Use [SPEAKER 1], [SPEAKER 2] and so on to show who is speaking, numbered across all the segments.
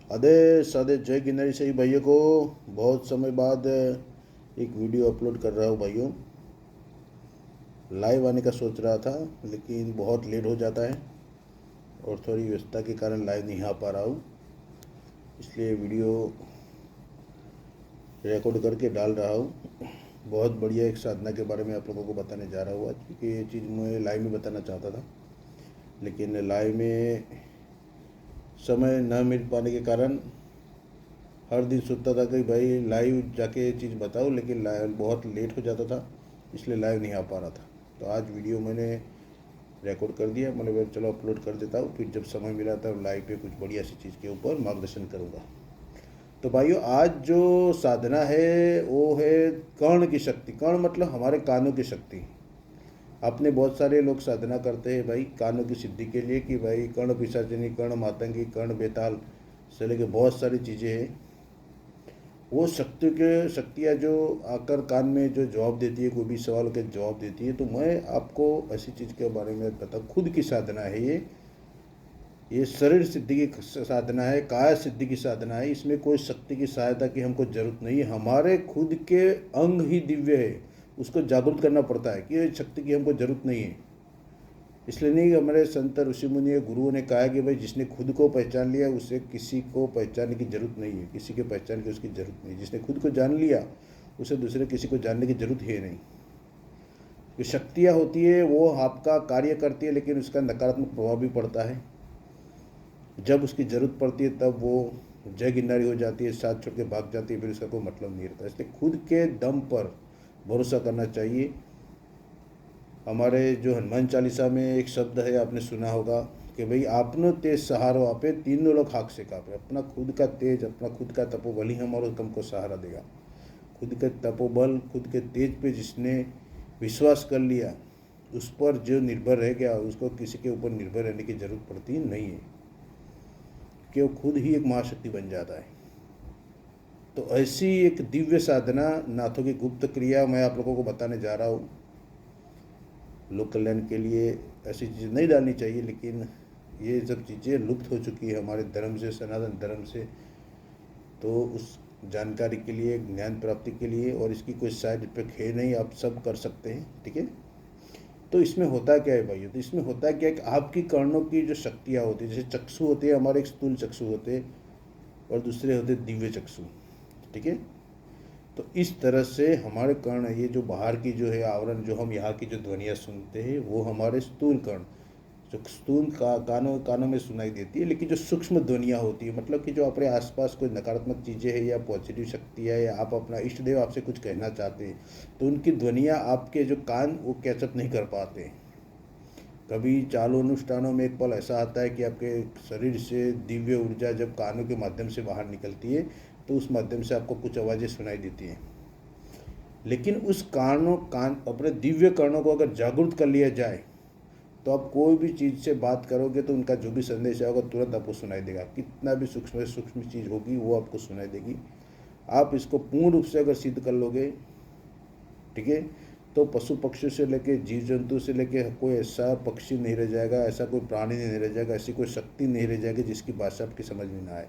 [SPEAKER 1] आदेश आदेश जय गिरनारी सही भाइयों को बहुत समय बाद एक वीडियो अपलोड कर रहा हूँ भाइयों। लाइव आने का सोच रहा था लेकिन बहुत लेट हो जाता है और थोड़ी व्यस्तता के कारण लाइव नहीं आ पा रहा हूँ, इसलिए वीडियो रिकॉर्ड करके डाल रहा हूँ। बहुत बढ़िया एक साधना के बारे में आप लोगों को बताने जा रहा हूँ आज, क्योंकि ये चीज़ मैं लाइव में बताना चाहता था लेकिन लाइव में समय न मिल पाने के कारण हर दिन सोचता था कि भाई लाइव जाके ये चीज़ बताओ, लेकिन लाइव बहुत लेट हो जाता था इसलिए लाइव नहीं आ पा रहा था। तो आज वीडियो मैंने रिकॉर्ड कर दिया, मैंने चलो अपलोड कर देता हूँ, फिर जब समय मिला तब लाइव पे कुछ बढ़िया सी चीज़ के ऊपर मार्गदर्शन करूँगा। तो भाइयों आज जो साधना है वो है कर्ण की शक्ति। कर्ण मतलब हमारे कानों की शक्ति। अपने बहुत सारे लोग साधना करते हैं भाई कानों की सिद्धि के लिए कि भाई कर्ण पिशाचिनी, कर्ण मातंगी, कर्ण बेताल से लेके बहुत सारी चीज़ें हैं। वो शक्तियाँ जो आकर कान में जो जवाब देती है, कोई भी सवाल के जवाब देती है। तो मैं आपको ऐसी चीज़ के बारे में बताऊँ, खुद की साधना है ये शरीर सिद्धि की साधना है, काया सिद्धि की साधना है। इसमें कोई शक्ति की सहायता की हमको जरूरत नहीं है, हमारे खुद के अंग ही दिव्य है, उसको जागरूक करना पड़ता है कि शक्ति की हमको जरूरत नहीं है। इसलिए नहीं, हमारे संत ऋषि मुनि गुरुओं ने कहा कि भाई जिसने खुद को पहचान लिया उसे किसी को पहचानने की जरूरत नहीं है, किसी के पहचान की उसकी जरूरत नहीं। जिसने खुद को जान लिया उसे दूसरे किसी को जानने की जरूरत है नहीं। जो शक्तियाँ होती है वो आपका कार्य करती है, लेकिन उसका नकारात्मक प्रभाव भी पड़ता है। जब उसकी ज़रूरत पड़ती है तब वो जय गिरनारी हो जाती है, साथ छोड़ के भाग जाती है, फिर उसका कोई मतलब नहीं रहता। इसलिए खुद के दम पर भरोसा करना चाहिए। हमारे जो हनुमान चालीसा में एक शब्द है, आपने सुना होगा कि भाई आपनो तेज सहारो आपे, तीनों लोग हाथ से कापे। अपना खुद का तेज, अपना खुद का तपोबल ही हमारे कम को सहारा देगा। खुद के तपोबल, खुद के तेज पे जिसने विश्वास कर लिया, उस पर जो निर्भर रह गया, उसको किसी के ऊपर निर्भर रहने की जरूरत पड़ती नहीं है, कि वो खुद ही एक महाशक्ति बन जाता है। तो ऐसी एक दिव्य साधना, नाथों की गुप्त क्रिया मैं आप लोगों को बताने जा रहा हूँ। लोक कल्याण के लिए ऐसी चीज़ नहीं डालनी चाहिए, लेकिन ये सब चीज़ें लुप्त हो चुकी है हमारे धर्म से, सनातन धर्म से। तो उस जानकारी के लिए, ज्ञान प्राप्ति के लिए, और इसकी कोई साइड इफेक्ट है नहीं, आप सब कर सकते हैं, ठीक है। तो इसमें होता क्या है भाइयों, तो इसमें होता क्या है कि आपकी कर्णों की जो शक्तियाँ होती है, जैसे चक्षु होते हैं हमारे, एक स्थूल चक्षु होते हैं और दूसरे होते दिव्य चक्षु, ठीक है। तो इस तरह से हमारे कर्ण, ये जो बाहर की जो है आवरण, जो हम यहाँ की जो ध्वनियाँ सुनते हैं वो हमारे स्थूल कर्ण, जो स्थूल कानों कानों में सुनाई देती है। लेकिन जो सूक्ष्म ध्वनियाँ होती है, मतलब कि जो अपने आसपास कोई नकारात्मक चीज़ें हैं या पॉजिटिव शक्ति है, या आप अपना इष्ट देव आपसे कुछ कहना चाहते हैं, तो उनकी ध्वनियाँ आपके जो कान वो कैचअप नहीं कर पाते। कभी चालू अनुष्ठानों में एक पल ऐसा आता है कि आपके शरीर से दिव्य ऊर्जा जब कानों के माध्यम से बाहर निकलती है, तो उस माध्यम से आपको कुछ आवाज़ें सुनाई देती हैं। लेकिन उस कान अपने दिव्य कर्णों को अगर जागरूक कर लिया जाए, तो आप कोई भी चीज़ से बात करोगे तो उनका जो भी संदेश होगा तुरंत आपको सुनाई देगा। कितना भी सूक्ष्म सूक्ष्म चीज़ होगी वो आपको सुनाई देगी। आप इसको पूर्ण रूप से अगर सिद्ध कर लोगे, ठीक है, तो पशु पक्षियों से लेके जीव जंतु से लेके कोई ऐसा पक्षी नहीं रह जाएगा, ऐसा कोई प्राणी नहीं रह जाएगा, ऐसी कोई शक्ति नहीं रह जाएगी जिसकी भाषा आपकी समझ में ना आए।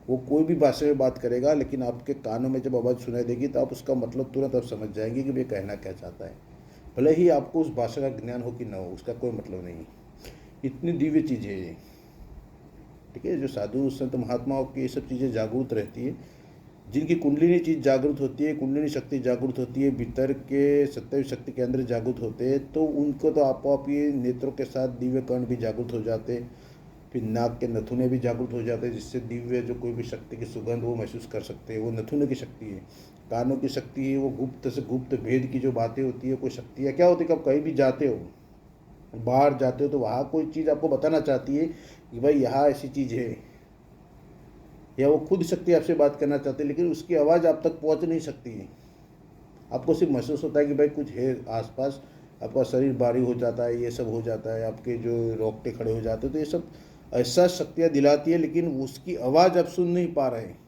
[SPEAKER 1] वो कोई भी भाषा में बात करेगा, लेकिन आपके कानों में जब आवाज़ सुनाई देगी तो आप उसका मतलब तुरंत आप समझ जाएंगे कि वे कहना क्या चाहता है। भले ही आपको उस भाषा का ज्ञान हो कि ना हो, उसका कोई मतलब नहीं। इतनी दिव्य चीज़ है ये, ठीक है। जो साधु संत महात्माओं की ये सब चीज़ें जागरूक रहती है, जिनकी कुंडलिनी चीज़ जागृत होती है, कुंडलिनी शक्ति जागृत होती है, भीतर के 27 शक्ति केंद्र जागृत होते हैं, तो उनको तो आप ही नेत्रों के साथ दिव्य कर्ण भी जागृत हो जाते हैं। फिर नाक के नथुने भी जागृत हो जाते हैं, जिससे दिव्य जो कोई भी शक्ति की सुगंध वो महसूस कर सकते हैं। वो नथुने की शक्ति है। कानों की शक्ति है, वो गुप्त से गुप्त भेद की जो बातें होती है, कोई शक्ति है। क्या होती है कि आप कहीं भी जाते हो, बाहर जाते हो, तो वहाँ कोई चीज़ आपको बताना चाहती है कि भाई यहाँ ऐसी चीज़ है, या वो खुद शक्ति आपसे बात करना चाहती है, लेकिन उसकी आवाज़ आप तक पहुँच नहीं सकती है। आपको सिर्फ महसूस होता है कि भाई कुछ है आसपास, आपका शरीर भारी हो जाता है, ये सब हो जाता है, आपके जो रोंगटे खड़े हो जाते हैं। तो ये सब ऐसा शक्तियाँ दिलाती है, लेकिन उसकी आवाज़ आप सुन नहीं पा रहे हैं।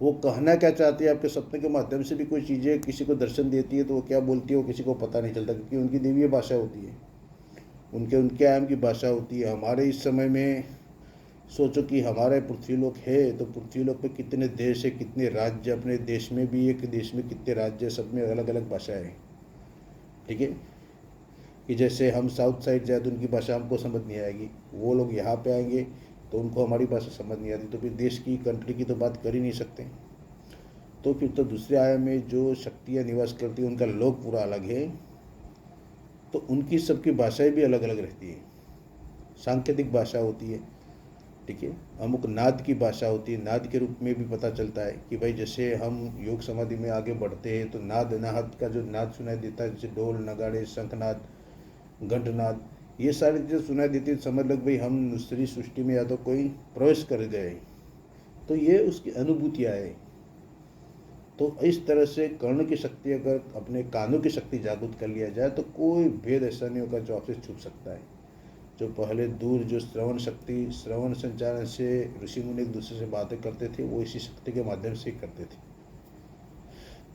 [SPEAKER 1] वो कहना क्या चाहती है, आपके सपने के माध्यम से भी कोई चीज़ें किसी को दर्शन देती है, तो वो क्या बोलती है वो किसी को पता नहीं चलता, क्योंकि उनकी दिव्य भाषा होती है, उनके उनके आयाम की भाषा होती है। हमारे इस समय में सोचो कि हमारे पृथ्वीलोक है तो पृथ्वीलोक पे कितने देश है, कितने राज्य, अपने देश में भी एक देश में कितने राज्य, सब में अलग अलग भाषाएं हैं। ठीक है, कि जैसे हम साउथ साइड जाए तो उनकी भाषा हमको समझ नहीं आएगी, वो लोग यहाँ पे आएंगे तो उनको हमारी भाषा समझ नहीं आती, तो फिर देश की कंट्री की तो बात कर ही नहीं सकते। तो फिर तो दूसरे आयाम में जो शक्तियाँ निवास करती हैं उनका लोक पूरा अलग है, तो उनकी सबकी भाषाएं भी अलग अलग रहती है। सांकेतिक भाषा होती है, ठीक है, अमुक नाद की भाषा होती है, नाद के रूप में भी पता चलता है कि भाई जैसे हम योग समाधि में आगे बढ़ते हैं तो नाद नाहत का जो नाद सुनाई देता है, जैसे ढोल नगाड़े शंखनाद घंटनाद, ये सारी चीज़ें सुनाई देती है, समझ लो भाई हम दूसरी सृष्टि में या तो कोई प्रवेश कर गए, तो ये उसकी अनुभूतियाँ है। तो इस तरह से कर्ण की शक्ति अगर अपने कानों की शक्ति जागृत कर लिया जाए तो कोई भेद ऐसा नहीं होगा जो आपसे छुप सकता है। जो पहले दूर जो श्रवण शक्ति, श्रवण संचारण से ऋषि मुनि एक दूसरे से बातें करते थे, वो इसी शक्ति के माध्यम से ही करते थे।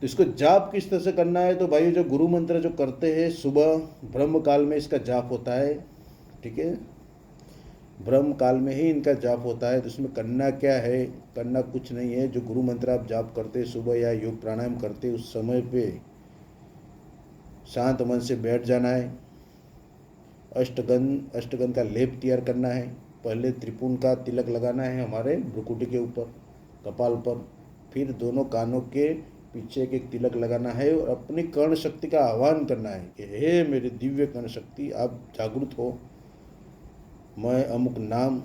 [SPEAKER 1] तो इसको जाप किस तरह से करना है, तो भाई जो गुरु मंत्र जो करते हैं सुबह ब्रह्म काल में इसका जाप होता है। ठीक है, ब्रह्म काल में ही इनका जाप होता है। तो इसमें करना क्या है, करना कुछ नहीं है। जो गुरु मंत्र आप जाप करते सुबह या योग प्राणायाम करते उस समय पे शांत मन से बैठ जाना है। अष्टगंध का लेप तैयार करना है। पहले त्रिपुण का तिलक लगाना है हमारे भ्रुकुटी के ऊपर, कपाल पर, फिर दोनों कानों के पीछे एक तिलक लगाना है और अपनी कर्ण शक्ति का आह्वान करना है कि हे मेरे दिव्य कर्ण शक्ति, आप जागृत हो। मैं अमुक नाम,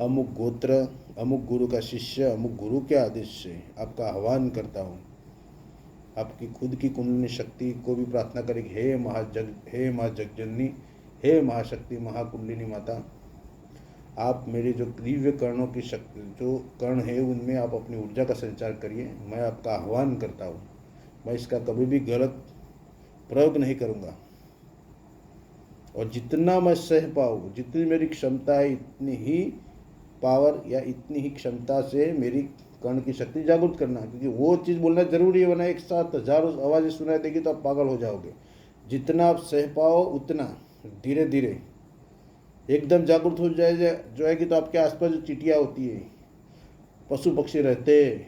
[SPEAKER 1] अमुक गोत्र, अमुक गुरु का शिष्य, अमुक गुरु के आदेश से आपका आह्वान करता हूँ। आपकी खुद की कुंडलिनी शक्ति को भी प्रार्थना करें, हे महाजगजननी, हे महाशक्ति महाकुंडलिनी माता, आप मेरे जो दिव्य कर्णों की शक्ति, जो कर्ण है उनमें आप अपनी ऊर्जा का संचार करिए। मैं आपका आह्वान करता हूँ, मैं इसका कभी भी गलत प्रयोग नहीं करूँगा और जितना मैं सह पाऊँ, जितनी मेरी क्षमता है इतनी ही पावर या इतनी ही क्षमता से मेरी कर्ण की शक्ति जागृत करना, क्योंकि वो चीज़ बोलना जरूरी है, वरना एक साथ हजारों आवाज़ें सुनाई देगी तो आप पागल हो जाओगे। जितना आप सह पाओ उतना धीरे धीरे एकदम जागृत हो जाएगी। तो आपके आसपास जो चिटिया होती है, पशु पक्षी रहते,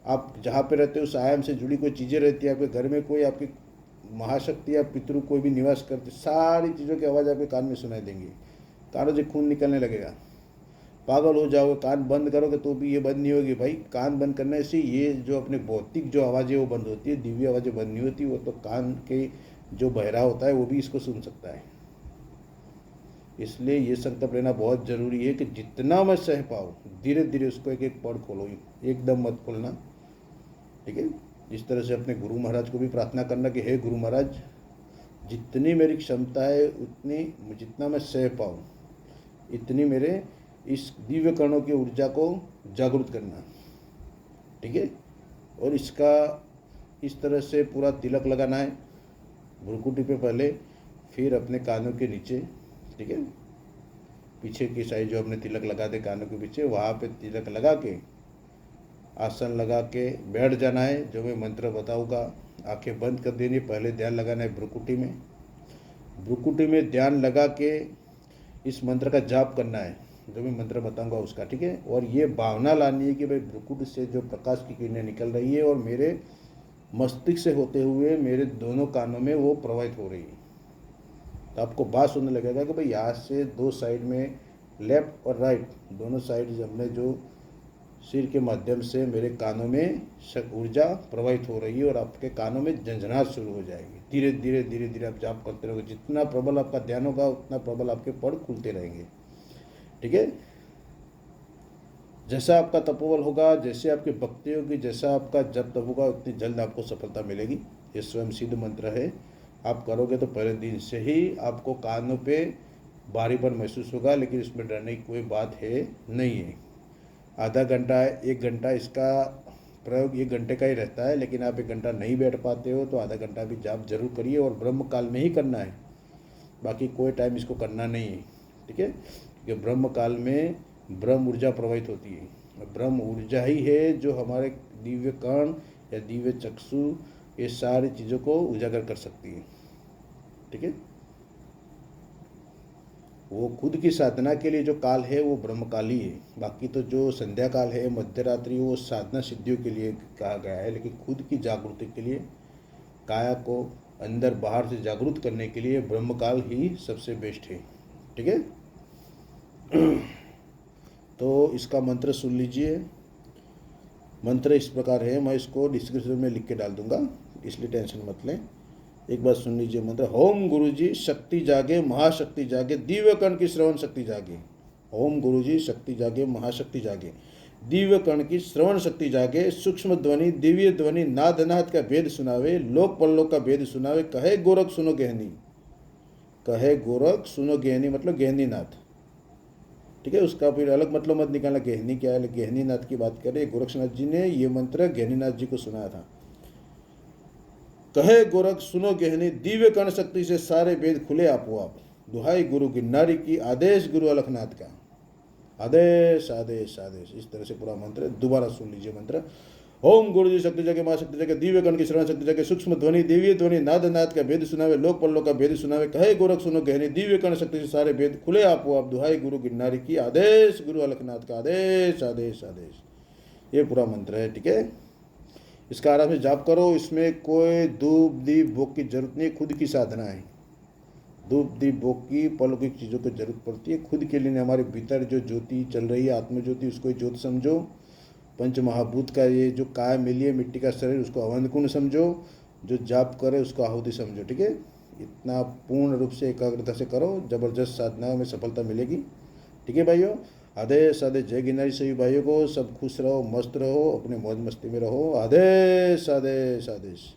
[SPEAKER 1] आप जहाँ पे रहते हो उस आयाम से जुड़ी कोई चीज़ें रहती है, आपके घर में कोई आपकी महाशक्ति या पितृ कोई भी निवास करते, सारी चीज़ों की आवाज़ आपके कान में सुनाई देंगी, कानों से खून निकलने लगेगा, पागल हो जाओगे। कान बंद करोगे तो भी ये बंद नहीं होगी भाई। कान बंद करने से ये जो अपने भौतिक जो आवाज़ें वो बंद होती है, दिव्य आवाज़ें बंद नहीं होती। वो तो कान के जो बहरा होता है वो भी इसको सुन सकता है। इसलिए ये संकल्प लेना बहुत ज़रूरी है कि जितना मैं सह पाऊँ धीरे धीरे उसको एक एक पढ़ खोलो, एकदम मत खोलना। ठीक है, इस तरह से अपने गुरु महाराज को भी प्रार्थना करना कि हे गुरु महाराज, जितनी मेरी क्षमता है उतनी, जितना मैं सह पाऊँ इतनी मेरे इस दिव्य कणों की ऊर्जा को जागृत करना। ठीक है, और इसका इस तरह से पूरा तिलक लगाना है भ्रुकुटी पे पहले, फिर अपने कानों के नीचे। ठीक है, पीछे की साइड जो अपने तिलक लगा दे कानों के पीछे, वहाँ पे तिलक लगा के आसन लगा के बैठ जाना है। जो मैं मंत्र बताऊँगा आंखें बंद कर देनी, पहले ध्यान लगाना है भ्रुकुटी में। भ्रुकुटी में ध्यान लगा के इस मंत्र का जाप करना है, जो मैं मंत्र बताऊंगा उसका। ठीक है, और ये भावना लानी है कि भाई भ्रुकुटी से जो प्रकाश की किरणें निकल रही है और मेरे मस्तिष्क से होते हुए मेरे दोनों कानों में वो प्रवाहित हो रही है। तो आपको बात सुनने लगेगा कि भाई यहाँ से दो साइड में, लेफ्ट और राइट दोनों साइड हमने जो सिर के माध्यम से मेरे कानों में ऊर्जा प्रवाहित हो रही है और आपके कानों में झंझनाहट शुरू हो जाएगी। धीरे धीरे धीरे धीरे आप जाप करते रहोगे, जितना प्रबल आपका ध्यान होगा उतना प्रबल आपके पढ़ खुलते रहेंगे। ठीक है, जैसा आपका तपोबल होगा, जैसे आपकी भक्ति होगी, जैसा आपका जप तप होगा, उतनी जल्द आपको सफलता मिलेगी। ये स्वयं सिद्ध मंत्र है। आप करोगे तो पहले दिन से ही आपको कानों पे भारीपन महसूस होगा, लेकिन इसमें डरने की कोई बात है नहीं है। आधा घंटा 1 घंटा इसका प्रयोग 1 घंटे का ही रहता है, लेकिन आप 1 घंटा नहीं बैठ पाते हो तो आधा घंटा भी जाप जरूर करिए और ब्रह्म काल में ही करना है, बाकी कोई टाइम इसको करना नहीं है। ठीक है, क्योंकि ब्रह्म काल में ब्रह्म ऊर्जा प्रवाहित होती है। ब्रह्म ऊर्जा ही है जो हमारे दिव्य कर्ण या दिव्य चक्षु ये सारी चीज़ों को उजागर कर सकती है। ठीक है, वो खुद की साधना के लिए जो काल है वो ब्रह्मकाल ही है। बाकी तो जो संध्या काल है, मध्य रात्रि, वो साधना सिद्धियों के लिए कहा गया है। लेकिन खुद की जागृति के लिए, काया को अंदर बाहर से जागरूक करने के लिए ब्रह्मकाल ही सबसे बेस्ट है। ठीक है। तो इसका मंत्र सुन लीजिए। मंत्र इस प्रकार है, मैं इसको डिस्क्रिप्शन में लिख के डाल दूंगा, इसलिए टेंशन मत लें। एक बार सुन लीजिए मंत्र। ओम गुरुजी शक्ति जागे, महाशक्ति जागे, दिव्य कण की श्रवण शक्ति जागे। ओम गुरुजी शक्ति जागे, महाशक्ति जागे, दिव्य कण की श्रवण शक्ति जागे, सूक्ष्म ध्वनि दिव्य ध्वनि नाद अनाहत का भेद सुनावे, लोक परलोक का भेद सुनावे, कहे गोरख सुनो गहनी। कहे गोरख सुनो गहनी मतलब गहनी नाथ। ठीक है। उसका फिर अलग मतलब मत निकालना गहनी क्या है। गहनी नाथ की बात करें, गोरक्षनाथ जी ने ये मंत्र गहनीनाथ जी को सुनाया था। कहे गोरख सुनो गहनी, दिव्य कण शक्ति से सारे वेद खुले आपो आप, दुहाई गुरु गिरनारी की, आदेश गुरु अलखनाथ का। आदेश आदेश आदेश, इस तरह से पूरा मंत्र दोबारा सुन लीजिए मंत्र। ओम गुरु जी शक्ति जगह, माँ शक्ति जगह, दिव्य कण की श्रवण शक्ति जगह, सूक्ष्म ध्वनि दिव्य ध्वनि नाद नाद का भेद सुनावे, लोक परलोक का भेद सुनावे, कहे गोरख सुनो गहनी, दिव्य कण शक्ति से सारे भेद खुले आपो आप, दुहाई गुरु गिरनारी की, आदेश गुरु अलखनाथ का। आदेश आदेश आदेश, ये पूरा मंत्र है। ठीक है। इसका आराम से जाप करो। इसमें कोई धूप दीप भोग की जरूरत नहीं, खुद की साधना है। धूप दीप भोग की अलौकिक चीज़ों की जरूरत पड़ती है, खुद के लिए। हमारे भीतर जो ज्योति चल रही है, आत्मज्योति, उसको ही ज्योत समझो। पंच महाभूत का ये जो काय मिली है, मिट्टी का शरीर, उसको अवंत कुंड समझो। जो जाप करे उसको आहुति समझो। ठीक है। इतना पूर्ण रूप से एकाग्रता से करो, जबरदस्त साधनाओं में सफलता मिलेगी। ठीक है भाइयों। आदेश आदेश। जय गिरनारी सभी भाइयों को। सब खुश रहो, मस्त रहो, अपने मौज मस्ती में रहो। आदेश आदेश आदेश।